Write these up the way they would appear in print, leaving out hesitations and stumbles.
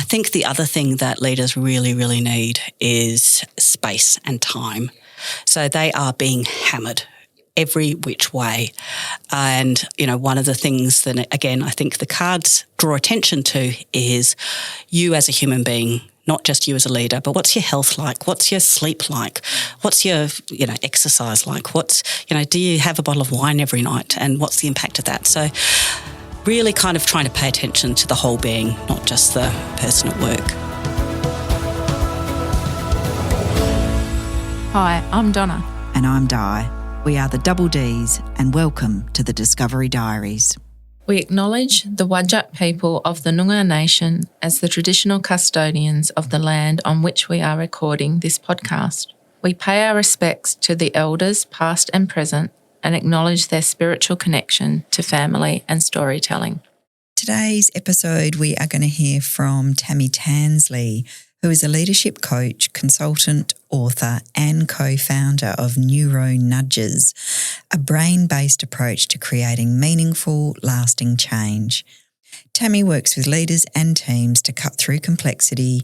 think the other thing that leaders really, really need is space and time. So they are being hammered every which way. And, one of the things that, again, I think the cards draw attention to is you as a human being, not just you as a leader, but what's your health like? What's your sleep like? What's your, exercise like? Do you have a bottle of wine every night? And what's the impact of that? So really kind of trying to pay attention to the whole being, not just the person at work. Hi, I'm Donna. And I'm Di. We are the Double Ds, and welcome to the Discovery Diaries. We acknowledge the Whadjuk people of the Noongar Nation as the traditional custodians of the land on which we are recording this podcast. We pay our respects to the elders, past and present, and acknowledge their spiritual connection to family and storytelling. Today's episode, we are going to hear from Tammy Tansley, who is a leadership coach, consultant, author and co-founder of Neuro Nudges, a brain-based approach to creating meaningful, lasting change. Tammy works with leaders and teams to cut through complexity,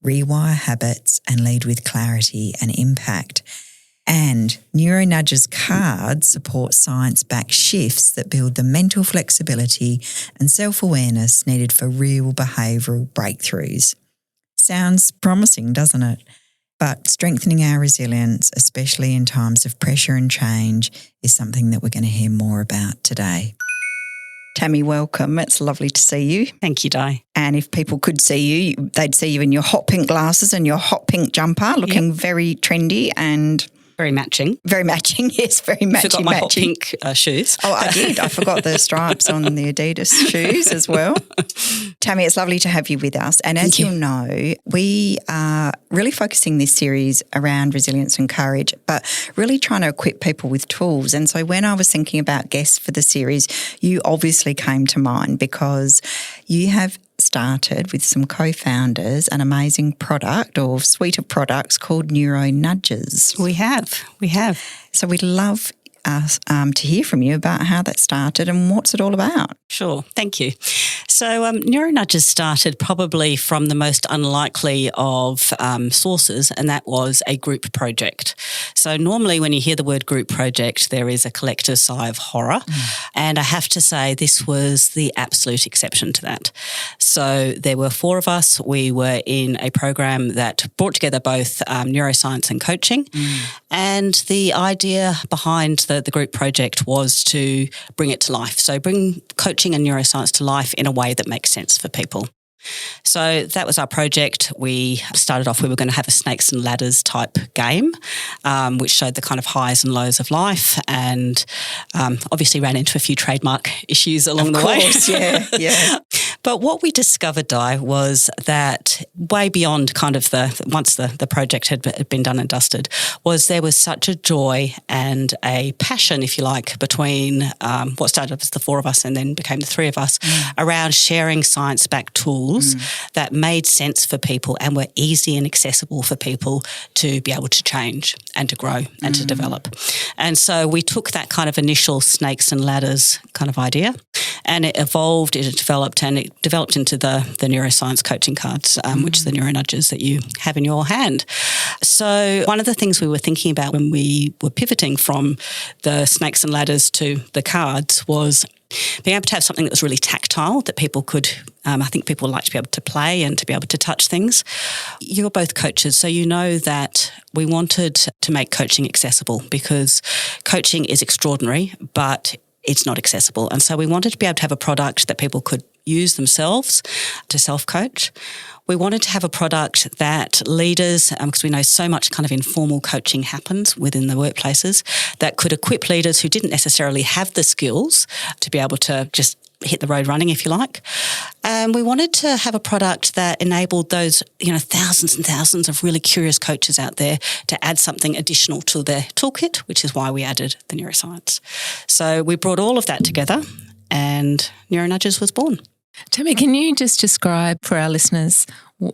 rewire habits and lead with clarity and impact. And Neuro Nudges cards support science-backed shifts that build the mental flexibility and self-awareness needed for real behavioural breakthroughs. Sounds promising, doesn't it? But strengthening our resilience, especially in times of pressure and change, is something that we're going to hear more about today. Tammy, welcome. It's lovely to see you. Thank you, Di. And if people could see you, they'd see you in your hot pink glasses and your hot pink jumper, looking very trendy and... Very matching. Very matching, yes, very matching. Forgot my hot pink shoes. Oh, I did. I forgot the stripes on the Adidas shoes as well. Tammy, it's lovely to have you with us. And as you'll know, we are really focusing this series around resilience and courage, but really trying to equip people with tools. And so when I was thinking about guests for the series, you obviously came to mind because you have started with some co-founders an amazing product or suite of products called Neuro Nudges. We have. So we'd love to hear from you about how that started and what's it all about. Sure, thank you. So Neuro Nudges started probably from the most unlikely of sources, and that was a group project. So normally when you hear the word group project, there is a collective sigh of horror. And I have to say this was the absolute exception to that. So there were 4 of us. We were in a program that brought together both neuroscience and coaching. And the idea behind the group project was to bring it to life. So bring coaching and neuroscience to life in a way that makes sense for people. So that was our project. We started off, we were going to have a snakes and ladders type game, which showed the kind of highs and lows of life, and obviously ran into a few trademark issues along the way. Of course, yeah. But what we discovered, Di, was that way beyond kind of once the project had been done and dusted, was there was such a joy and a passion, if you like, between what started as the 4 of us and then became the 3 of us around sharing science-backed tools that made sense for people and were easy and accessible for people to be able to change and to grow and to develop. And so we took that kind of initial snakes and ladders kind of idea, and it evolved, it developed into the neuroscience coaching cards, which are the Neuro Nudges that you have in your hand. So one of the things we were thinking about when we were pivoting from the snakes and ladders to the cards was being able to have something that was really tactile, that people could, I think people like to be able to play and to be able to touch things. You're both coaches, so you know that we wanted to make coaching accessible because coaching is extraordinary, but it's not accessible. And so we wanted to be able to have a product that people could use themselves to self-coach. We wanted to have a product that leaders, because we know so much kind of informal coaching happens within the workplaces, that could equip leaders who didn't necessarily have the skills to be able to just hit the road running, if you like. We wanted to have a product that enabled those, thousands and thousands of really curious coaches out there to add something additional to their toolkit, which is why we added the neuroscience. So we brought all of that together and Neuro Nudges was born. Tammy, can you just describe for our listeners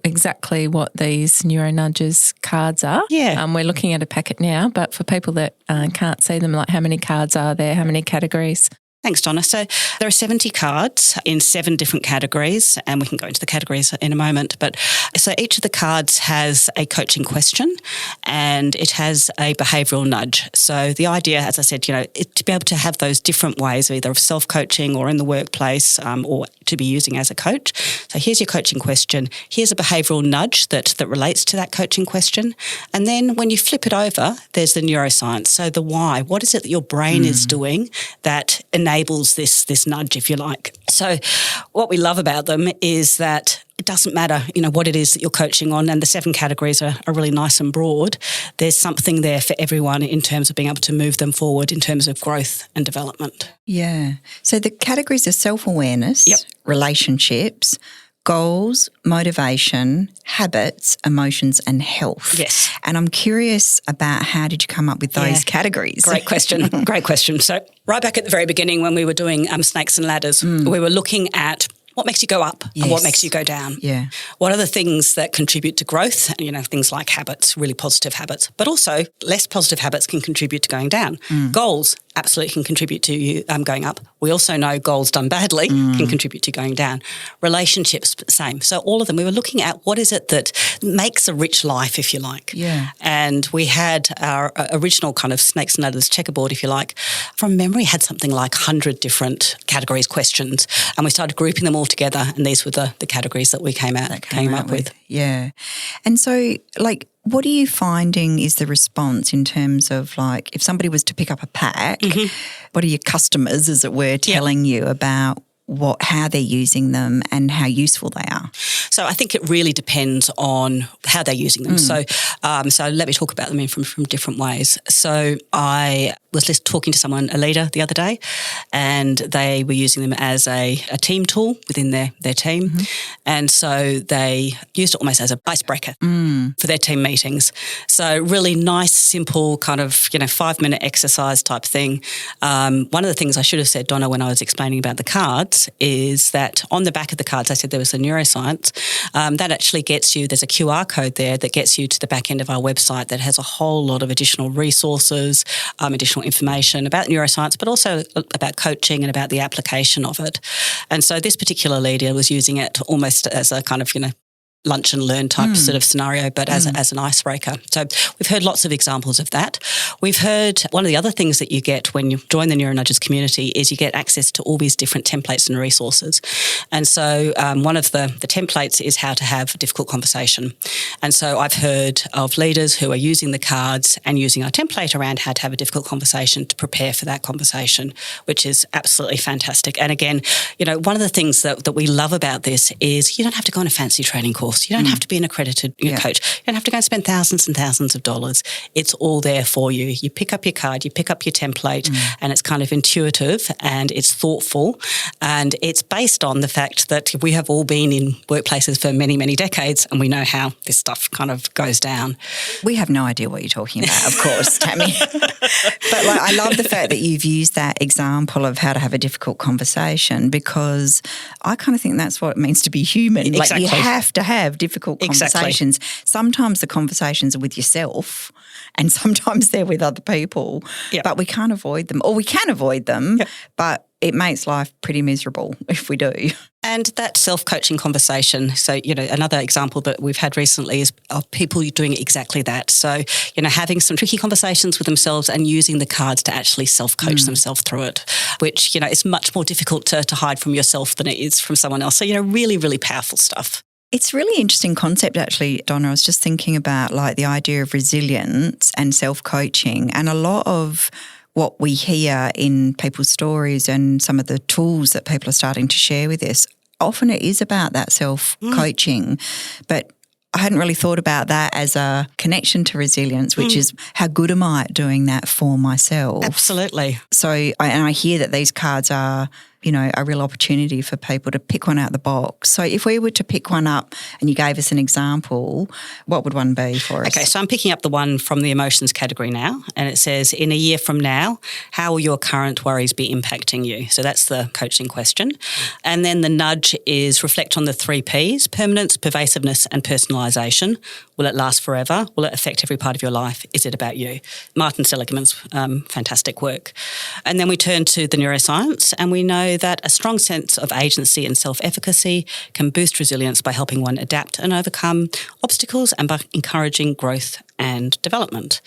exactly what these Neuro Nudges cards are? Yeah. We're looking at a packet now, but for people that can't see them, like how many cards are there, how many categories? Thanks, Donna. So there are 70 cards in 7 different categories, and we can go into the categories in a moment. But so each of the cards has a coaching question and it has a behavioural nudge. So the idea, as I said, to be able to have those different ways, either of self-coaching or in the workplace or to be using as a coach. So here's your coaching question. Here's a behavioural nudge that relates to that coaching question. And then when you flip it over, there's the neuroscience. So the why. What is it that your brain is doing that enables this nudge, if you like? So what we love about them is that it doesn't matter, what it is that you're coaching on, and the 7 categories are really nice and broad. There's something there for everyone in terms of being able to move them forward in terms of growth and development. Yeah. So the categories are self-awareness, Yep. relationships, goals, motivation, habits, emotions, and health. Yes. And I'm curious about how did you come up with those categories? Great question. Great question. So right back at the very beginning when we were doing snakes and ladders, we were looking at what makes you go up and what makes you go down. Yeah. What are the things that contribute to growth? Things like habits, really positive habits, but also less positive habits can contribute to going down. Goals absolutely can contribute to you going up. We also know goals done badly can contribute to going down. Relationships, same. So all of them, we were looking at what is it that makes a rich life, if you like. Yeah. And we had our original kind of snakes and ladders checkerboard, if you like, from memory had something like 100 different categories, questions, and we started grouping them all together, and these were the categories that we came up with. Yeah. And so, what are you finding is the response in terms of if somebody was to pick up a pack, what are your customers, as it were, telling you about how they're using them and how useful they are? So I think it really depends on how they're using them. So let me talk about them from different ways. So I was just talking to a leader the other day, and they were using them as a team tool within their team. And so they used it almost as an icebreaker for their team meetings. So really nice, simple kind of, 5-minute exercise type thing. One of the things I should have said, Donna, when I was explaining about the cards is that on the back of the cards, I said there was a neuroscience. That actually gets you, there's a QR code there that gets you to the back end of our website that has a whole lot of additional resources, additional information about neuroscience, but also about coaching and about the application of it. And so this particular leader was using it almost as a kind of, lunch and learn type sort of scenario, but as an icebreaker. So we've heard lots of examples of that. We've heard one of the other things that you get when you join the Neuro Nudges community is you get access to all these different templates and resources. And so one of the templates is how to have a difficult conversation. And so I've heard of leaders who are using the cards and using our template around how to have a difficult conversation to prepare for that conversation, which is absolutely fantastic. And again, one of the things that we love about this is you don't have to go on a fancy training course. You don't have to be an accredited coach. You don't have to go and spend thousands and thousands of dollars. It's all there for you. You pick up your card, you pick up your template, and it's kind of intuitive and it's thoughtful, and it's based on the fact that we have all been in workplaces for many, many decades, and we know how this stuff kind of goes down. We have no idea what you're talking about, of course, Tammy. But I love the fact that you've used that example of how to have a difficult conversation, because I kind of think that's what it means to be human. Exactly. You have to have difficult conversations. Exactly. Sometimes the conversations are with yourself and sometimes they're with other people, but we can't avoid them, or we can avoid them, but it makes life pretty miserable if we do. And that self-coaching conversation, so, another example that we've had recently is of people doing exactly that. So, having some tricky conversations with themselves and using the cards to actually self-coach themselves through it, which, is much more difficult to hide from yourself than it is from someone else. So, really, really powerful stuff. It's a really interesting concept, actually, Donna. I was just thinking about the idea of resilience and self-coaching, and a lot of what we hear in people's stories and some of the tools that people are starting to share with us, often it is about that self-coaching. But I hadn't really thought about that as a connection to resilience, which is how good am I at doing that for myself? Absolutely. So I hear that these cards are a real opportunity for people to pick one out of the box. So if we were to pick one up and you gave us an example, what would one be for us? Okay, so I'm picking up the one from the emotions category now, and it says, in a year from now, how will your current worries be impacting you? So that's the coaching question. And then the nudge is reflect on the 3 Ps, permanence, pervasiveness and personalisation. Will it last forever? Will it affect every part of your life? Is it about you? Martin Seligman's fantastic work. And then we turn to the neuroscience, and we know that a strong sense of agency and self-efficacy can boost resilience by helping one adapt and overcome obstacles and by encouraging growth and development.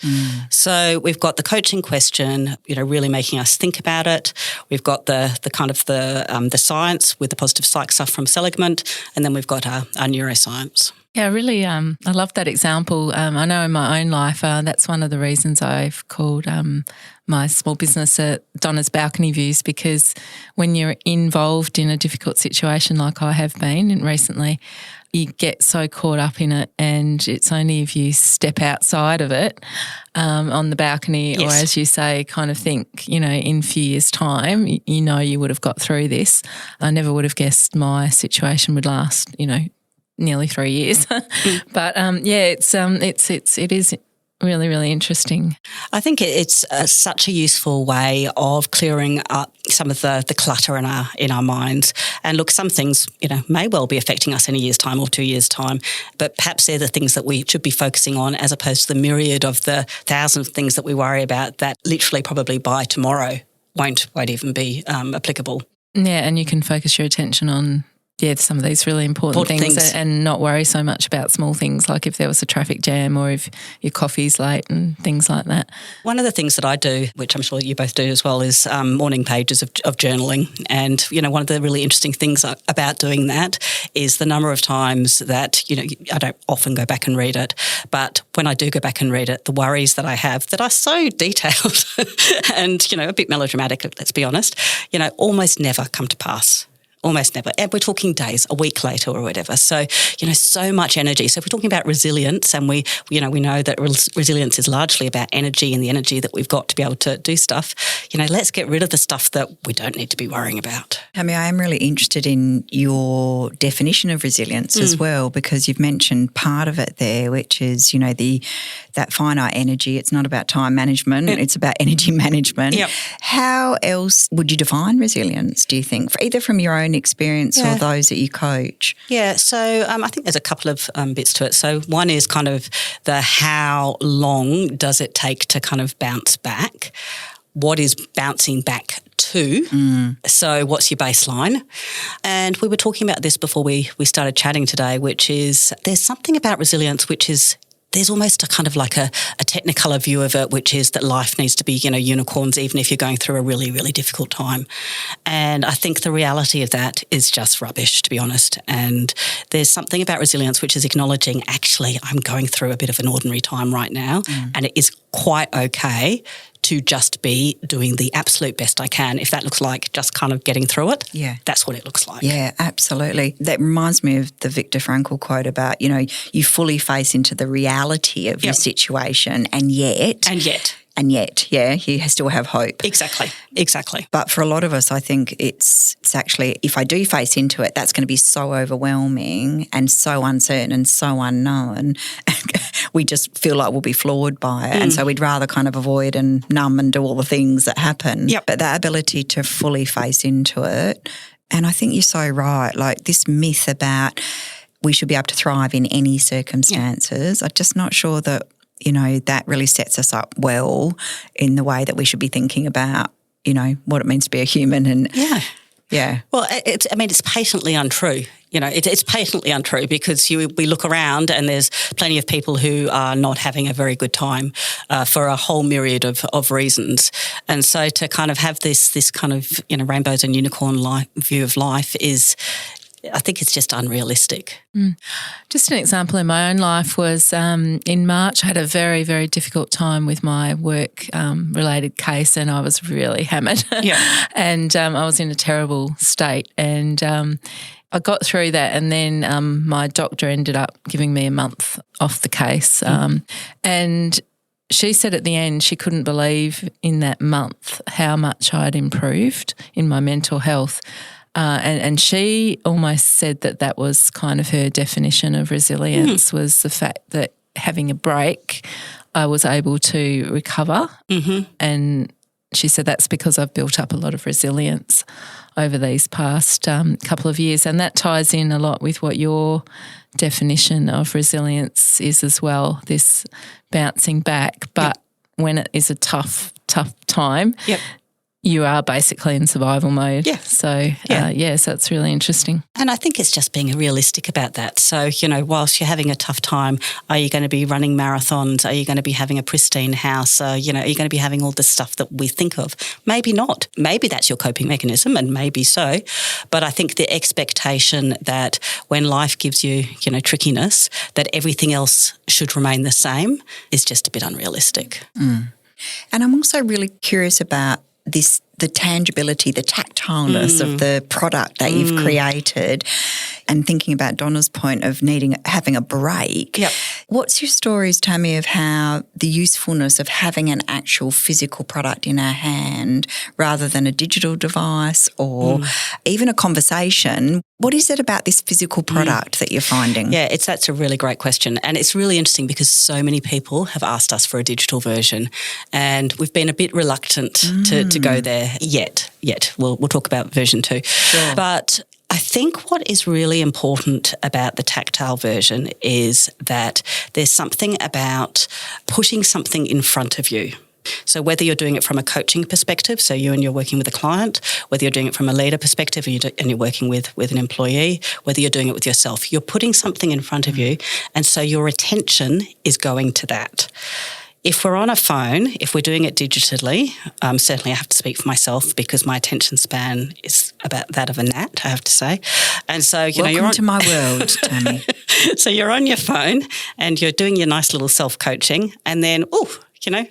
So we've got the coaching question, really making us think about it. We've got the kind of the science with the positive psych stuff from Seligman, and then we've got our neuroscience. Yeah, really, I love that example. I know in my own life, that's one of the reasons I've called my small business Donna's Balcony Views, because when you're involved in a difficult situation like I have been recently, you get so caught up in it, and it's only if you step outside of it on the balcony, yes, or as you say, kind of think, in a few years' time, you would have got through this. I never would have guessed my situation would last, nearly 3 years. But it is really, really interesting. I think it's such a useful way of clearing up some of the clutter in our minds. And look, some things, may well be affecting us in a year's time or 2 years' time, but perhaps they're the things that we should be focusing on, as opposed to the myriad of the thousands of things that we worry about that literally probably by tomorrow won't even be applicable. Yeah, and you can focus your attention on some of these really important things and not worry so much about small things, like if there was a traffic jam or if your coffee's late and things like that. One of the things that I do, which I'm sure you both do as well, is morning pages of journaling. And, one of the really interesting things about doing that is the number of times that, I don't often go back and read it, but when I do go back and read it, the worries that I have that are so detailed and, a bit melodramatic, let's be honest, almost never come to pass. Almost never. And we're talking days, a week later or whatever. So, so much energy. So if we're talking about resilience, and we know that resilience is largely about energy and the energy that we've got to be able to do stuff, let's get rid of the stuff that we don't need to be worrying about. Tammy, I am really interested in your definition of resilience as well, because you've mentioned part of it there, which is, that finite energy. It's not about time management. It's about energy management. Yep. How else would you define resilience, do you think, either from your own experience or those that you coach? Yeah, so I think there's a couple of bits to it. So one is kind of the how long does it take to kind of bounce back? What is bouncing back to? So what's your baseline? And we were talking about this before we started chatting today, which is there's something about resilience which is there's almost a kind of like a technicolor view of it, which is that life needs to be, unicorns, even if you're going through a really, really difficult time. And I think the reality of that is just rubbish, to be honest. And there's something about resilience which is acknowledging, actually, I'm going through a bit of an ordinary time right now, and it is quite okay to just be doing the absolute best I can. If that looks like just kind of getting through it, that's what it looks like. Yeah, absolutely. That reminds me of the Viktor Frankl quote about, you fully face into the reality of your situation and yet, you still have hope. Exactly. But for a lot of us, I think it's actually, if I do face into it, that's going to be so overwhelming and so uncertain and so unknown. We just feel like we'll be floored by it. And so we'd rather kind of avoid and numb and do all the things that happen. Yep. But that ability to fully face into it, and I think you're so right, like this myth about we should be able to thrive in any circumstances, I'm just not sure that, that really sets us up well in the way that we should be thinking about, what it means to be a human. And well, it's patently untrue. It's patently untrue because we look around and there's plenty of people who are not having a very good time for a whole myriad of reasons. And so to kind of have this kind of, rainbows and unicorn view of life is, I think it's just unrealistic. Just an example in my own life was in March I had a very, very difficult time with my work-related case, and I was really hammered. And I was in a terrible state, and I got through that, and then my doctor ended up giving me a month off the case. And she said at the end she couldn't believe in that month how much I'd improved in my mental health. And she almost said that was kind of her definition of resilience, was the fact that having a break, I was able to recover. And she said that's because I've built up a lot of resilience over these past couple of years. And that ties in a lot with what your definition of resilience is as well, this bouncing back. But when it is a tough time, you are basically in survival mode. Yeah. So, so it's really interesting. And I think it's just being realistic about that. So, whilst you're having a tough time, are you going to be running marathons? Are you going to be having a pristine house? Are you going to be having all the stuff that we think of? Maybe not. Maybe that's your coping mechanism, and maybe so. But I think the expectation that when life gives you, trickiness, that everything else should remain the same is just a bit unrealistic. And I'm also really curious about the tangibility, the tactileness of the product that you've created, and thinking about Donna's point of having a break. Yep. What's your stories, Tammy, of how the usefulness of having an actual physical product in our hand rather than a digital device or even a conversation? What is it about this physical product that you're finding? Yeah, that's a really great question. And it's really interesting because so many people have asked us for a digital version, and we've been a bit reluctant to go there yet. We'll talk about version 2. Sure. But I think what is really important about the tactile version is that there's something about putting something in front of you. So whether you're doing it from a coaching perspective, so you're working with a client, whether you're doing it from a leader perspective and you're working with an employee, whether you're doing it with yourself, you're putting something in front of you, and so your attention is going to that. If we're on a phone, if we're doing it digitally, certainly I have to speak for myself because my attention span is about that of a gnat, I have to say. And so, Welcome to my world, Tammy. So you're on your phone and you're doing your nice little self-coaching, and then,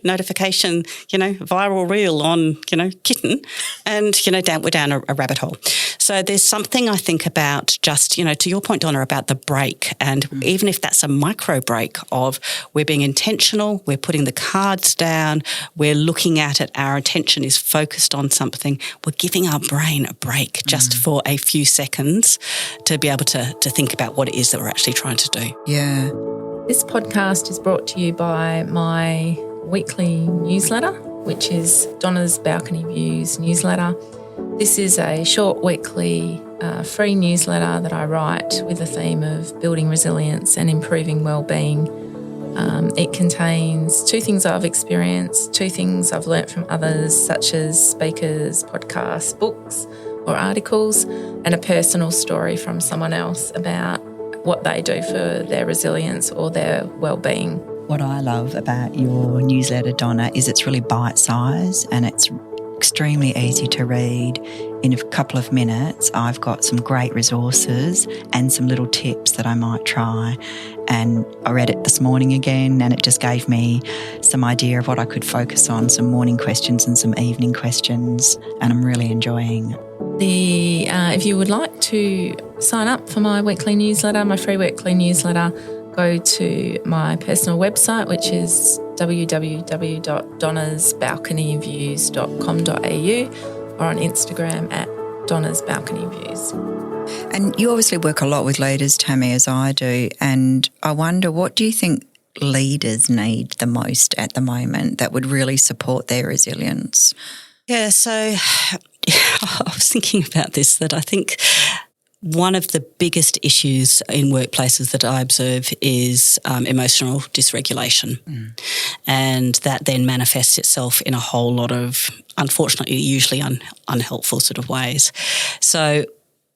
notification, viral reel on, kitten, and, we're down a rabbit hole. So there's something I think about just, to your point, Donna, about the break, and even if that's a micro break of we're being intentional, we're putting the cards down, we're looking at it, our attention is focused on something, we're giving our brain a break just for a few seconds to be able to think about what it is that we're actually trying to do. Yeah. This podcast is brought to you by my weekly newsletter, which is Donna's Balcony Views newsletter. This is a short weekly free newsletter that I write with the theme of building resilience and improving well-being. It contains 2 things I've experienced, 2 things I've learnt from others, such as speakers, podcasts, books or articles, and a personal story from someone else about what they do for their resilience or their well-being. What I love about your newsletter, Donna, is it's really bite-sized and it's extremely easy to read. In a couple of minutes, I've got some great resources and some little tips that I might try. And I read it this morning again, and it just gave me some idea of what I could focus on, some morning questions and some evening questions, and I'm really enjoying it. If you would like to sign up for my weekly newsletter, my free weekly newsletter, go to my personal website, which is www.donnasbalconyviews.com.au, or on Instagram at Donna's Balcony Views. And you obviously work a lot with leaders, Tammy, as I do, and I wonder, what do you think leaders need the most at the moment that would really support their resilience? Yeah, so I was thinking about this, that I think one of the biggest issues in workplaces that I observe is emotional dysregulation. And that then manifests itself in a whole lot of, unfortunately, usually unhelpful sort of ways. So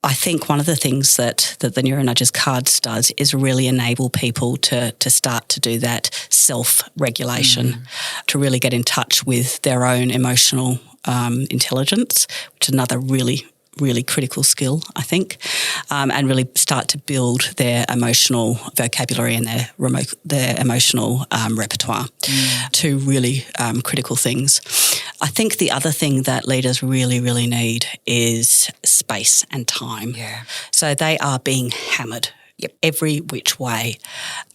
I think one of the things that the Neuro Nudges cards does is really enable people to start to do that self-regulation, to really get in touch with their own emotional intelligence, which is another really critical skill, I think, and really start to build their emotional vocabulary and their emotional repertoire to really critical things. I think the other thing that leaders really, really need is space and time. Yeah. So they are being hammered. every which way.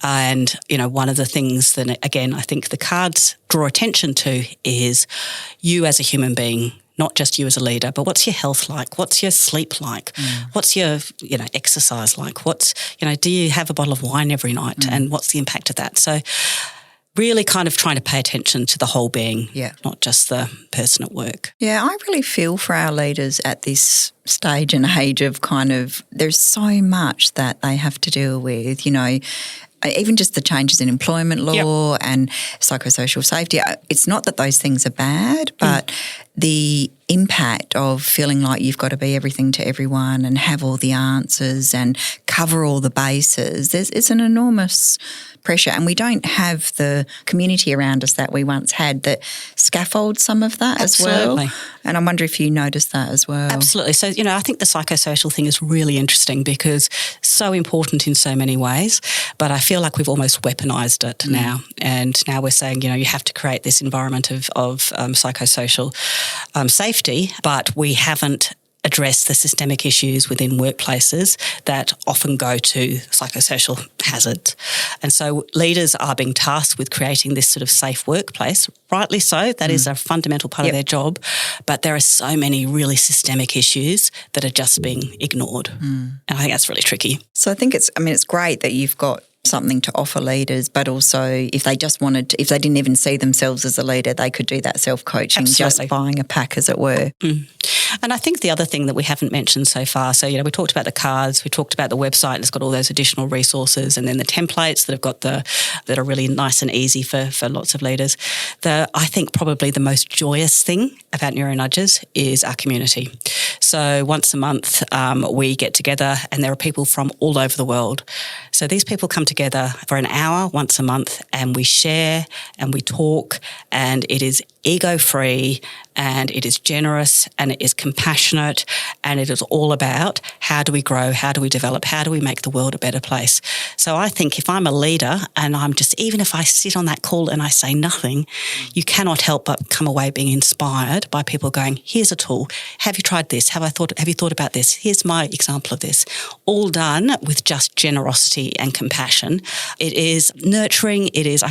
And, one of the things that, again, I think the cards draw attention to is you as a human being, not just you as a leader, but what's your health like? What's your sleep like? What's your, exercise like? Do you have a bottle of wine every night? And what's the impact of that? So really kind of trying to pay attention to the whole being, not just the person at work. Yeah, I really feel for our leaders at this stage and age of there's so much that they have to deal with, even just the changes in employment law and psychosocial safety. It's not that those things are bad, but the impact of feeling like you've got to be everything to everyone and have all the answers and cover all the bases, it's an enormous pressure, and we don't have the community around us that we once had that scaffolds some of that as well. And I wonder if you noticed that as well. Absolutely. So, I think the psychosocial thing is really interesting because so important in so many ways, but I feel like we've almost weaponised it now. And now we're saying, you have to create this environment of psychosocial safety, but we haven't address the systemic issues within workplaces that often go to psychosocial hazards. And so leaders are being tasked with creating this sort of safe workplace, rightly so. That is a fundamental part of their job. But there are so many really systemic issues that are just being ignored. And I think that's really tricky. So I think it's great that you've got something to offer leaders, but also if they just wanted to, if they didn't even see themselves as a leader, they could do that self-coaching, just buying a pack, as it were. And I think the other thing that we haven't mentioned so far, so, we talked about the cards, we talked about the website, and it's got all those additional resources, and then the templates that are really nice and easy for lots of leaders. I think probably the most joyous thing about Neuro Nudges is our community. So once a month we get together, and there are people from all over the world. So these people come together for an hour once a month, and we share and we talk, and it is ego-free, and it is generous, and it is compassionate, and it is all about how do we grow, how do we develop, how do we make the world a better place. So I think if I'm a leader and even if I sit on that call and I say nothing, you cannot help but come away being inspired by people going, here's a tool, have you tried this, have you thought about this, here's my example of this, all done with just generosity and compassion. It is nurturing, it is,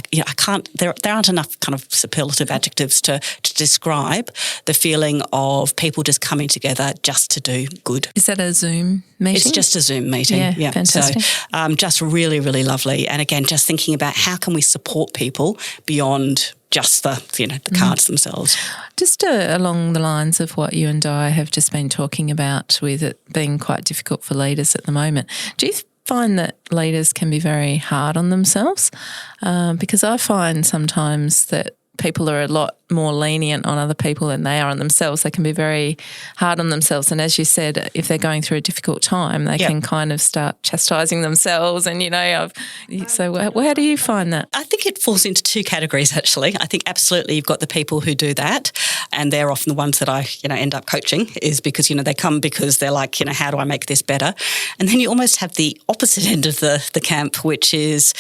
there aren't enough kind of superlative adjectives to describe the feeling of people just coming together just to do good. Is that a Zoom meeting? It's just a Zoom meeting. Yeah. Fantastic. So just really, really lovely. And again, just thinking about how can we support people beyond just the cards themselves. Just along the lines of what you and Di have just been talking about, with it being quite difficult for leaders at the moment, do you find that leaders can be very hard on themselves? Because I find sometimes that people are a lot more lenient on other people than they are on themselves. They can be very hard on themselves. And as you said, if they're going through a difficult time, they can kind of start chastising themselves. And, so how do you find that? I think it falls into two categories, actually. I think absolutely you've got the people who do that, and they're often the ones that I, end up coaching, is because, they come because they're like, how do I make this better? And then you almost have the opposite end of the camp, which is,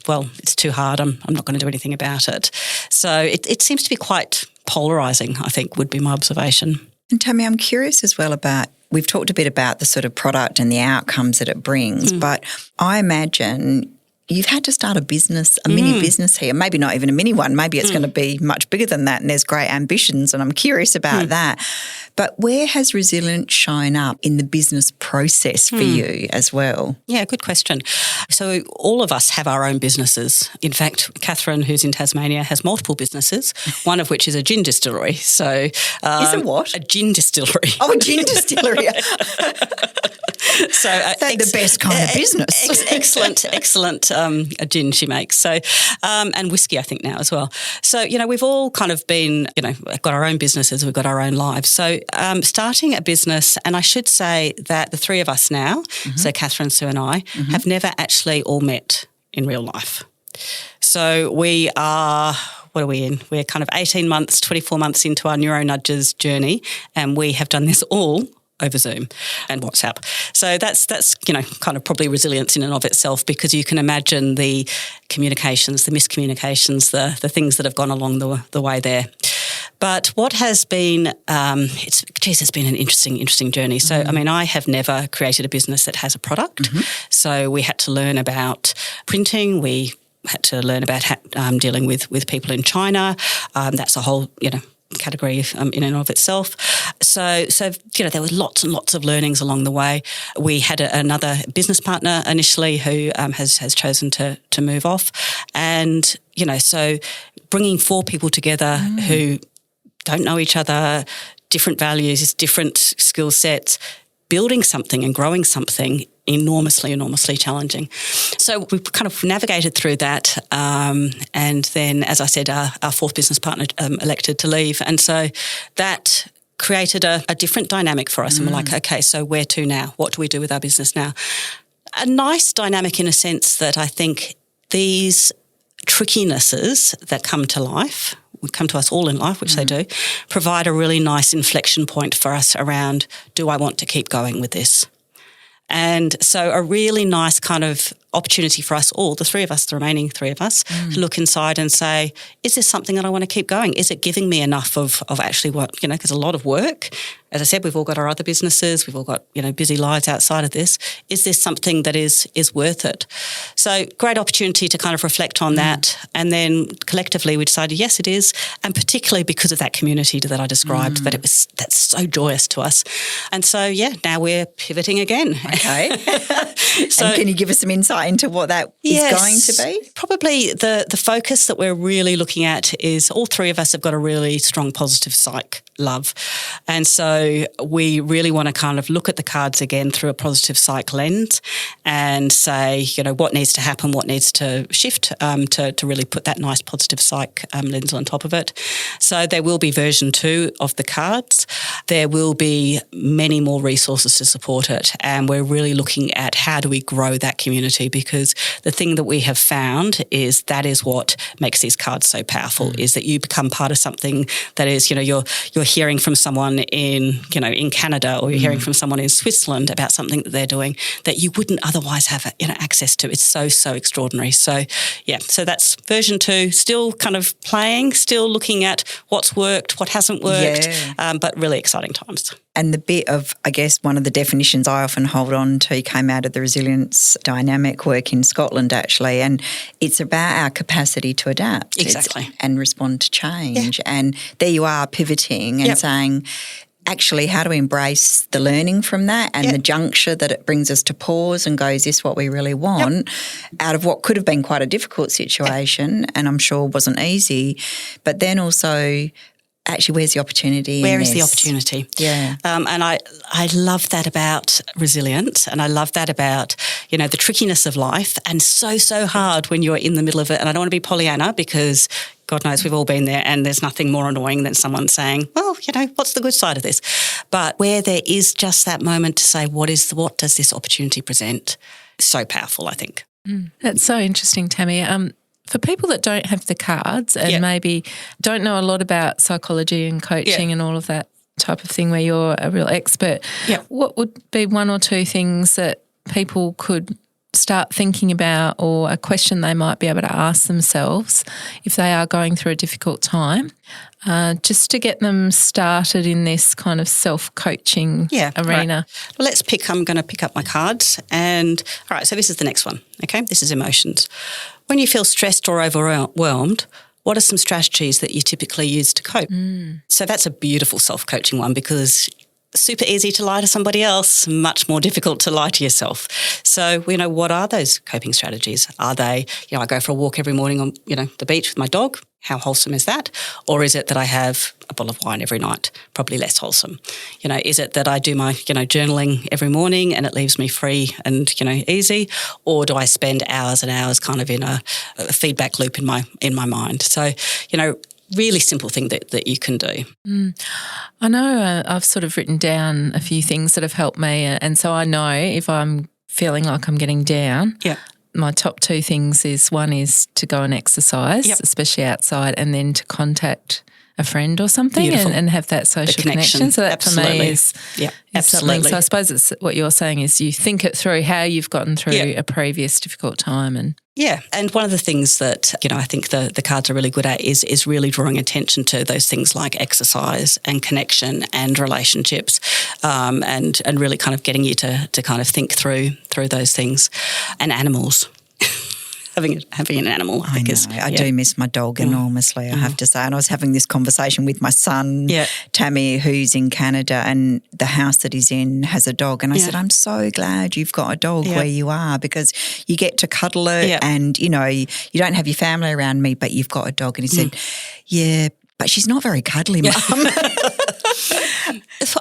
well, it's too hard. I'm not going to do anything about it. So it seems to be quite polarising, I think, would be my observation. And Tammy, I'm curious as well about, we've talked a bit about the sort of product and the outcomes that it brings, but I imagine you've had to start a business, a mini business here, maybe not even a mini one, maybe it's going to be much bigger than that, and there's great ambitions, and I'm curious about that. But where has resilience shown up in the business process for you as well? Yeah, good question. So all of us have our own businesses. In fact, Catherine, who's in Tasmania, has multiple businesses, one of which is a gin distillery. So is it what? A gin distillery. Oh, a gin distillery. So the best kind of business. Excellent gin she makes. So and whiskey, I think, now as well. So we've all kind of been got our own businesses, we've got our own lives. So starting a business, and I should say that the three of us now, so Catherine, Sue, and I, have never actually all met in real life. So we are. What are we in? We're kind of 18 months, 24 months into our Neuro Nudges journey, and we have done this all over Zoom and WhatsApp. So that's kind of probably resilience in and of itself, because you can imagine the communications, the miscommunications, the things that have gone along the way there. But what has been, it's been an interesting journey. So, I mean, I have never created a business that has a product. So we had to learn about printing. We had to learn about dealing with people in China. That's a whole, category in and of itself. So there were lots and lots of learnings along the way. We had another business partner initially who has chosen to move off. And, so bringing 4 people together who don't know each other, different values, different skill sets, building something and growing something enormously challenging. So we kind of navigated through that. And then, as I said, our 4th business partner elected to leave. And so that created a different dynamic for us. And we're like, okay, so where to now? What do we do with our business now? A nice dynamic in a sense that I think these trickinesses that come to life, would come to us all in life, which they do, provide a really nice inflection point for us around, do I want to keep going with this? And so a really nice kind of opportunity for us all, the remaining three of us, to look inside and say, is this something that I want to keep going? Is it giving me enough of actually what, because a lot of work, as I said, we've all got our other businesses, we've all got, busy lives outside of this. Is this something that is worth it? So great opportunity to kind of reflect on that. And then collectively we decided, yes, it is. And particularly because of that community that I described, that's so joyous to us. And so, now we're pivoting again. Okay. So, and can you give us some insight into what that is going to be? Probably the focus that we're really looking at is all 3 of us have got a really strong positive psych love. And so we really want to kind of look at the cards again through a positive psych lens and say, what needs to happen, what needs to shift to really put that nice positive psych lens on top of it. So there will be version 2 of the cards. There will be many more resources to support it. And we're really looking at how do we grow that community, because the thing that we have found is that is what makes these cards so powerful, is that you become part of something that is, you're hearing from someone in Canada, or you're hearing from someone in Switzerland about something that they're doing that you wouldn't otherwise have access to. It's so extraordinary. So so that's version 2, still kind of playing, still looking at what's worked, what hasn't worked, but really exciting times. And the bit of, I guess, one of the definitions I often hold on to came out of the resilience dynamic work in Scotland, actually, and it's about our capacity to adapt. Exactly. And respond to change. Yeah. And there you are pivoting and saying, actually, how do we embrace the learning from that and the juncture that it brings us to pause and go, is this what we really want, out of what could have been quite a difficult situation and I'm sure wasn't easy, but then also actually, where's the opportunity? Where is the opportunity? Yeah. And I love that about resilience, and I love that about, the trickiness of life, and so hard when you're in the middle of it. And I don't want to be Pollyanna, because God knows we've all been there, and there's nothing more annoying than someone saying, well, what's the good side of this? But where there is just that moment to say, what does this opportunity present? So powerful, I think. That's so interesting, Tammy. For people that don't have the cards and maybe don't know a lot about psychology and coaching and all of that type of thing where you're a real expert, what would be 1 or 2 things that people could start thinking about, or a question they might be able to ask themselves if they are going through a difficult time, just to get them started in this kind of self-coaching arena? Right. Well, I'm going to pick up my cards. And all right, so this is the next one, okay? This is emotions. When you feel stressed or overwhelmed, what are some strategies that you typically use to cope? So that's a beautiful self-coaching one, because super easy to lie to somebody else, much more difficult to lie to yourself. So, what are those coping strategies? Are they, I go for a walk every morning on, the beach with my dog. How wholesome is that? Or is it that I have a bottle of wine every night? Probably less wholesome. Is it that I do my, journaling every morning and it leaves me free and, easy? Or do I spend hours and hours kind of in a feedback loop in my mind? So, really simple thing that you can do. I know I've sort of written down a few things that have helped me, and so I know if I'm feeling like I'm getting down, my top 2 things is, one is to go and exercise, especially outside, and then to contact a friend or something and have that social connection. So that absolutely. For me is something. So I suppose it's what you're saying is you think it through how you've gotten through a previous difficult time. And one of the things that, I think the cards are really good at is really drawing attention to those things like exercise and connection and relationships, and really kind of getting you to kind of think through those things, and animals. Having an animal. I do miss my dog enormously, I have to say. And I was having this conversation with my son, Tammy, who's in Canada, and the house that he's in has a dog. And I said, I'm so glad you've got a dog where you are, because you get to cuddle it and, you don't have your family around me, but you've got a dog. And he said, yeah, but she's not very cuddly, Mum.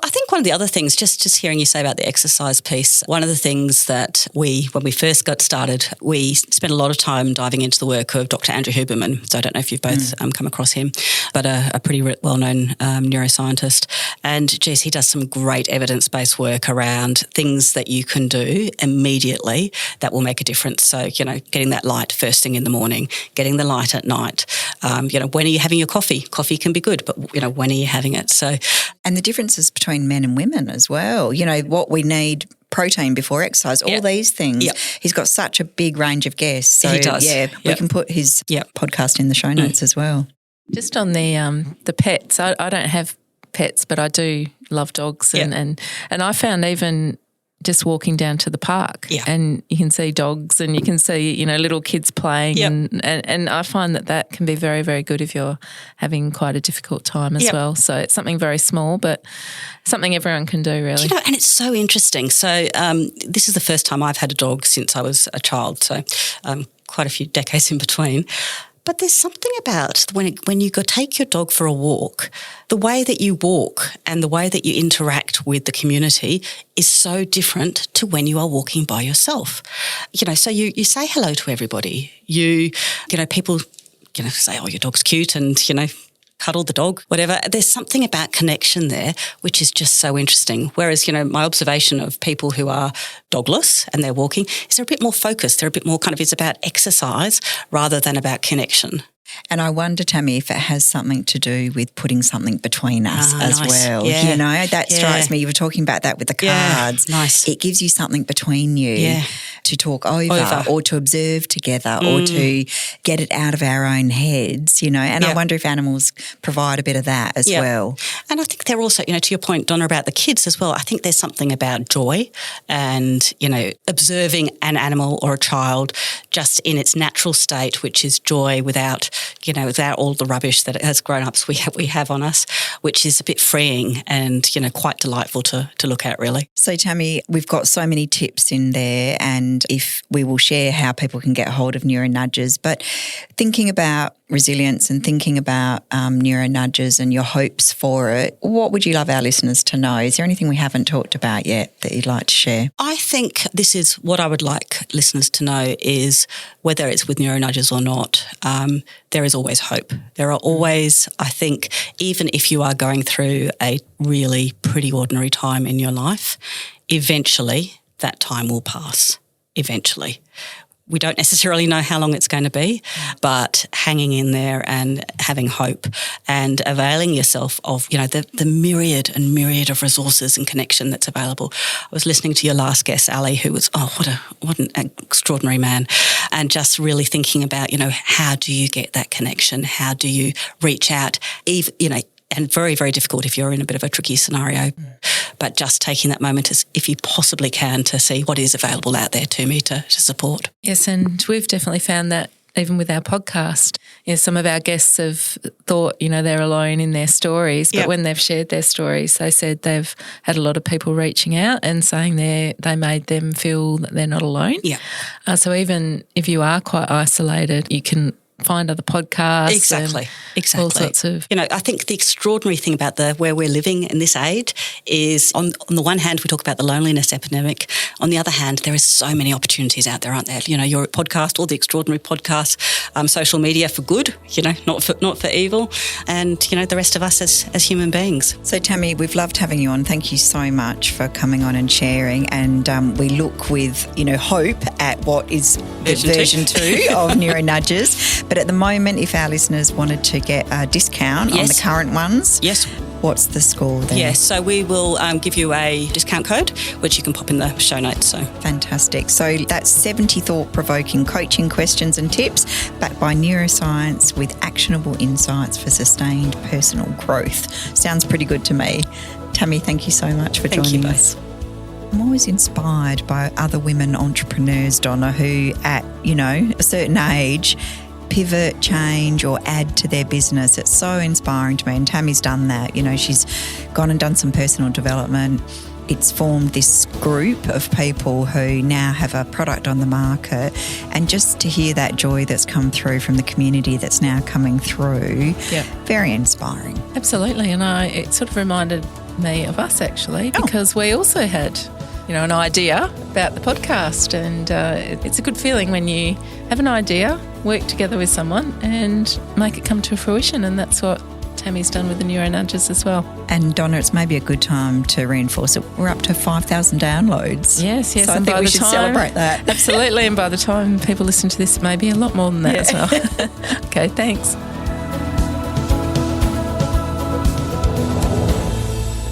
I think one of the other things, just hearing you say about the exercise piece, one of the things that when we first got started, we spent a lot of time diving into the work of Dr. Andrew Huberman. So I don't know if you've both come across him, but a pretty well-known neuroscientist. And, geez, he does some great evidence-based work around things that you can do immediately that will make a difference. So, getting that light first thing in the morning, getting the light at night. When are you having your coffee? Coffee can be good, but, when are you having it? So, and the differences between men and women as well. What we need, protein before exercise, all these things. Yep. He's got such a big range of guests. So, he does. We can put his podcast in the show notes as well. Just on the pets, I don't have pets, but I do love dogs. And I found even just walking down to the park and you can see dogs and you can see, little kids playing and I find that can be very, very good if you're having quite a difficult time as well. So it's something very small but something everyone can do really. And it's so interesting. So this is the first time I've had a dog since I was a child, so quite a few decades in between. But there's something about when you go take your dog for a walk, the way that you walk and the way that you interact with the community is so different to when you are walking by yourself. So you say hello to everybody. People, say, oh, your dog's cute and, cuddle the dog, whatever. There's something about connection there which is just so interesting. Whereas, my observation of people who are dogless and they're walking is they're a bit more focused. They're a bit more it's about exercise rather than about connection. And I wonder, Tammy, if it has something to do with putting something between us as well. Yeah. That strikes me. You were talking about that with the cards. Nice. It gives you something between you to talk over or to observe together or to get it out of our own heads, And I wonder if animals provide a bit of that as well. And I think they're also, to your point, Donna, about the kids as well, I think there's something about joy and, observing an animal or a child just in its natural state, which is joy without all the rubbish that as grown-ups we have on us, which is a bit freeing and, quite delightful to look at really. So, Tammy, we've got so many tips in there and if we will share how people can get hold of Neuro Nudges, but thinking about resilience and thinking about Neuro Nudges and your hopes for it, what would you love our listeners to know? Is there anything we haven't talked about yet that you'd like to share? I think this is what I would like listeners to know is whether it's with Neuro Nudges or not, there is always hope. There are always, I think, even if you are going through a really pretty ordinary time in your life, eventually that time will pass. Eventually. We don't necessarily know how long it's going to be, but hanging in there and having hope and availing yourself of, the myriad and myriad of resources and connection that's available. I was listening to your last guest, Ali, who was, what an extraordinary man, and just really thinking about, how do you get that connection? How do you reach out? And very, very difficult if you're in a bit of a tricky scenario. But just taking that moment as if you possibly can to see what is available out there to me to support. Yes, and we've definitely found that even with our podcast. Some of our guests have thought, they're alone in their stories, but when they've shared their stories, they said they've had a lot of people reaching out and saying they made them feel that they're not alone. Yeah. So even if you are quite isolated, you can find other podcasts. Exactly. All sorts of... I think the extraordinary thing about where we're living in this age is on the one hand, we talk about the loneliness epidemic. On the other hand, there are so many opportunities out there, aren't there? Your podcast, all the extraordinary podcasts, social media for good, not for evil, and, the rest of us as human beings. So, Tammy, we've loved having you on. Thank you so much for coming on and sharing. And we look with, hope at what is version 2 of Neuro Nudges. But at the moment, if our listeners wanted to get a discount on the current ones, what's the score then? Yes, so we will give you a discount code, which you can pop in the show notes. So fantastic. So that's 70 thought-provoking coaching questions and tips backed by neuroscience with actionable insights for sustained personal growth. Sounds pretty good to me. Tammy, thank you so much for joining us. I'm always inspired by other women entrepreneurs, Donna, who at, a certain age pivot, change or add to their business. It's so inspiring to me, and Tammy's done that. She's gone and done some personal development. It's formed this group of people who now have a product on the market, and just to hear that joy that's come through from the community that's now coming through, very inspiring. Absolutely, and it sort of reminded me of us actually, because we also had an idea about the podcast, and it's a good feeling when you have an idea, work together with someone and make it come to fruition, and that's what Tammy's done with the Neuro Nudges as well. And Donna, it's maybe a good time to reinforce it. We're up to 5,000 downloads. Yes. So I think we should celebrate that. Absolutely, and by the time people listen to this, maybe a lot more than that as well. Okay, thanks.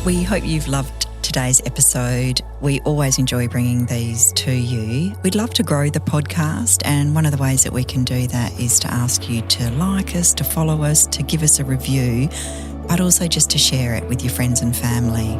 We hope you've loved today's episode. We always enjoy bringing these to you. We'd love to grow the podcast, and one of the ways that we can do that is to ask you to like us, to follow us, to give us a review, but also just to share it with your friends and family.